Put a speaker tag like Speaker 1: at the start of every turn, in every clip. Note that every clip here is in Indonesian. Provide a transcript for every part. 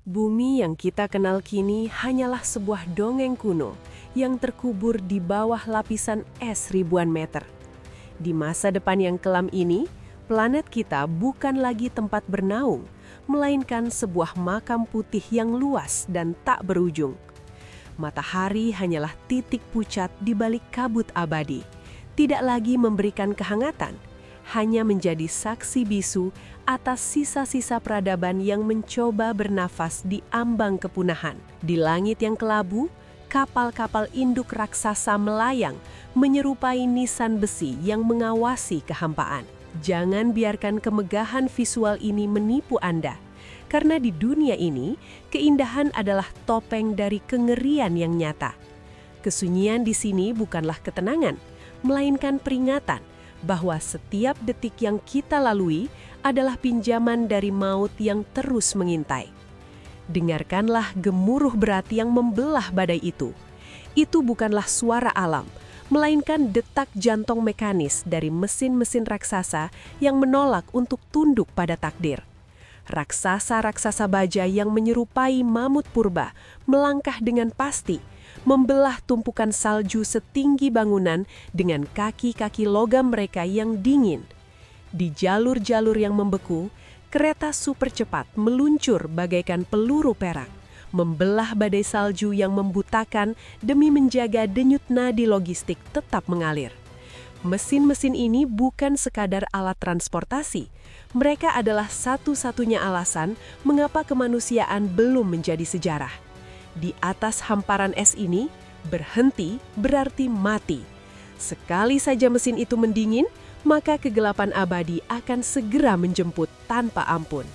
Speaker 1: Bumi yang kita kenal kini hanyalah sebuah dongeng kuno yang terkubur di bawah lapisan es ribuan meter. Di masa depan yang kelam ini, planet kita bukan lagi tempat bernaung, melainkan sebuah makam putih yang luas dan tak berujung. Matahari hanyalah titik pucat di balik kabut abadi, tidak lagi memberikan kehangatan, hanya menjadi saksi bisu atas sisa-sisa peradaban yang mencoba bernafas di ambang kepunahan. Di langit yang kelabu, kapal-kapal induk raksasa melayang, menyerupai nisan besi yang mengawasi kehampaan. Jangan biarkan kemegahan visual ini menipu Anda, karena di dunia ini, keindahan adalah topeng dari kengerian yang nyata. Kesunyian di sini bukanlah ketenangan, melainkan peringatan bahwa setiap detik yang kita lalui adalah pinjaman dari maut yang terus mengintai. Dengarkanlah gemuruh berat yang membelah badai itu. Itu bukanlah suara alam, melainkan detak jantung mekanis dari mesin-mesin raksasa yang menolak untuk tunduk pada takdir. Raksasa-raksasa baja yang menyerupai mamut purba melangkah dengan pasti, membelah tumpukan salju setinggi bangunan dengan kaki-kaki logam mereka yang dingin. Di jalur-jalur yang membeku, kereta super cepat meluncur bagaikan peluru perak, membelah badai salju yang membutakan demi menjaga denyut nadi logistik tetap mengalir. Mesin-mesin ini bukan sekadar alat transportasi, mereka adalah satu-satunya alasan mengapa kemanusiaan belum menjadi sejarah. Di atas hamparan es ini, berhenti berarti mati. Sekali saja mesin itu mendingin, maka kegelapan abadi akan segera menjemput tanpa ampun.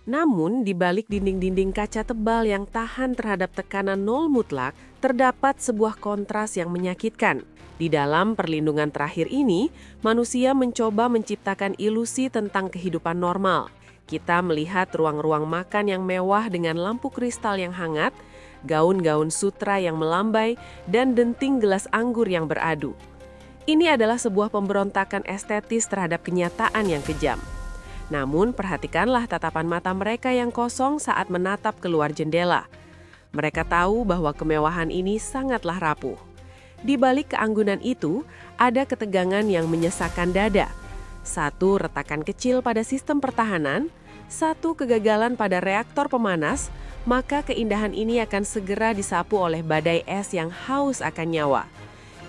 Speaker 1: Namun, di balik dinding-dinding kaca tebal yang tahan terhadap tekanan nol mutlak, terdapat sebuah kontras yang menyakitkan. Di dalam perlindungan terakhir ini, manusia mencoba menciptakan ilusi tentang kehidupan normal. Kita melihat ruang-ruang makan yang mewah dengan lampu kristal yang hangat, gaun-gaun sutra yang melambai, dan denting gelas anggur yang beradu. Ini adalah sebuah pemberontakan estetis terhadap kenyataan yang kejam. Namun, perhatikanlah tatapan mata mereka yang kosong saat menatap keluar jendela. Mereka tahu bahwa kemewahan ini sangatlah rapuh. Di balik keanggunan itu, ada ketegangan yang menyesakkan dada. Satu retakan kecil pada sistem pertahanan, satu kegagalan pada reaktor pemanas, maka keindahan ini akan segera disapu oleh badai es yang haus akan nyawa.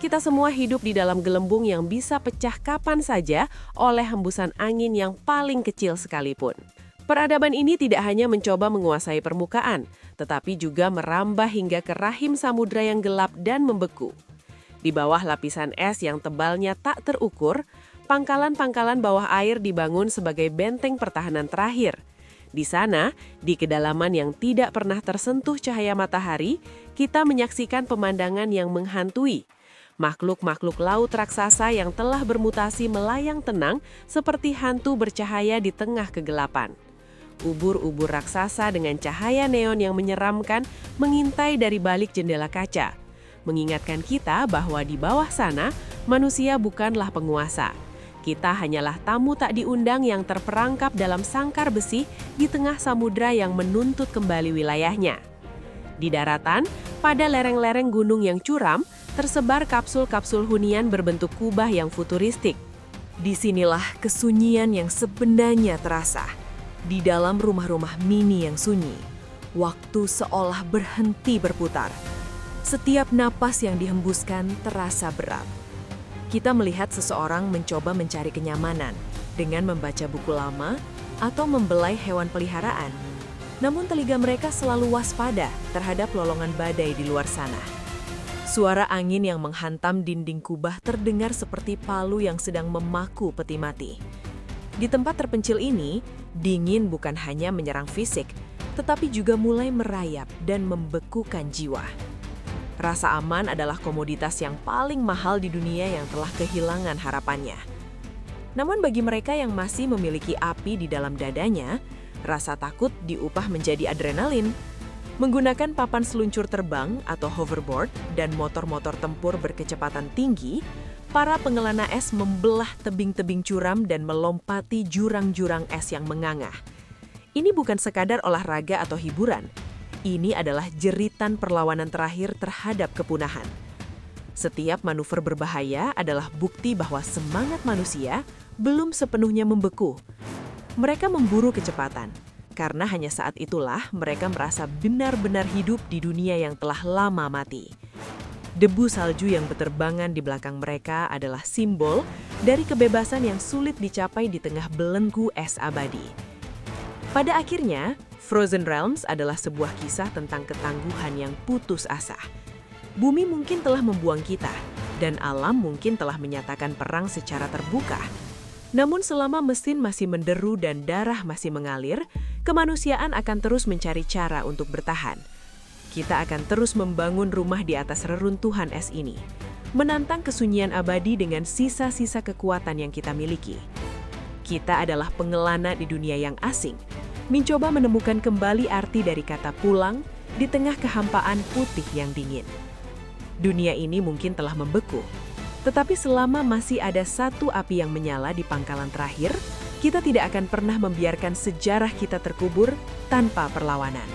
Speaker 1: Kita semua hidup di dalam gelembung yang bisa pecah kapan saja oleh hembusan angin yang paling kecil sekalipun. Peradaban ini tidak hanya mencoba menguasai permukaan, tetapi juga merambah hingga ke rahim samudra yang gelap dan membeku. Di bawah lapisan es yang tebalnya tak terukur, pangkalan-pangkalan bawah air dibangun sebagai benteng pertahanan terakhir. Di sana, di kedalaman yang tidak pernah tersentuh cahaya matahari, kita menyaksikan pemandangan yang menghantui. Makhluk-makhluk laut raksasa yang telah bermutasi melayang tenang seperti hantu bercahaya di tengah kegelapan. Ubur-ubur raksasa dengan cahaya neon yang menyeramkan mengintai dari balik jendela kaca, mengingatkan kita bahwa di bawah sana manusia bukanlah penguasa. Kita hanyalah tamu tak diundang yang terperangkap dalam sangkar besi di tengah samudra yang menuntut kembali wilayahnya. Di daratan, pada lereng-lereng gunung yang curam, tersebar kapsul-kapsul hunian berbentuk kubah yang futuristik. Disinilah kesunyian yang sebenarnya terasa. Di dalam rumah-rumah mini yang sunyi, waktu seolah berhenti berputar. Setiap napas yang dihembuskan terasa berat. Kita melihat seseorang mencoba mencari kenyamanan dengan membaca buku lama atau membelai hewan peliharaan. Namun telinga mereka selalu waspada terhadap lolongan badai di luar sana. Suara angin yang menghantam dinding kubah terdengar seperti palu yang sedang memaku peti mati. Di tempat terpencil ini, dingin bukan hanya menyerang fisik, tetapi juga mulai merayap dan membekukan jiwa. Rasa aman adalah komoditas yang paling mahal di dunia yang telah kehilangan harapannya. Namun bagi mereka yang masih memiliki api di dalam dadanya, rasa takut diubah menjadi adrenalin. Menggunakan papan seluncur terbang atau hoverboard dan motor-motor tempur berkecepatan tinggi, para pengelana es membelah tebing-tebing curam dan melompati jurang-jurang es yang mengangah. Ini bukan sekadar olahraga atau hiburan. Ini adalah jeritan perlawanan terakhir terhadap kepunahan. Setiap manuver berbahaya adalah bukti bahwa semangat manusia belum sepenuhnya membeku. Mereka memburu kecepatan, karena hanya saat itulah mereka merasa benar-benar hidup di dunia yang telah lama mati. Debu salju yang berterbangan di belakang mereka adalah simbol dari kebebasan yang sulit dicapai di tengah belenggu es abadi. Pada akhirnya, Frozen Realms adalah sebuah kisah tentang ketangguhan yang putus asa. Bumi mungkin telah membuang kita, dan alam mungkin telah menyatakan perang secara terbuka. Namun selama mesin masih menderu dan darah masih mengalir, kemanusiaan akan terus mencari cara untuk bertahan. Kita akan terus membangun rumah di atas reruntuhan es ini, menantang kesunyian abadi dengan sisa-sisa kekuatan yang kita miliki. Kita adalah pengelana di dunia yang asing, mencoba menemukan kembali arti dari kata pulang di tengah kehampaan putih yang dingin. Dunia ini mungkin telah membeku, tetapi selama masih ada satu api yang menyala di pangkalan terakhir, kita tidak akan pernah membiarkan sejarah kita terkubur tanpa perlawanan.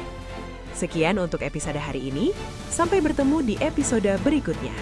Speaker 1: Sekian untuk episode hari ini, sampai bertemu di episode berikutnya.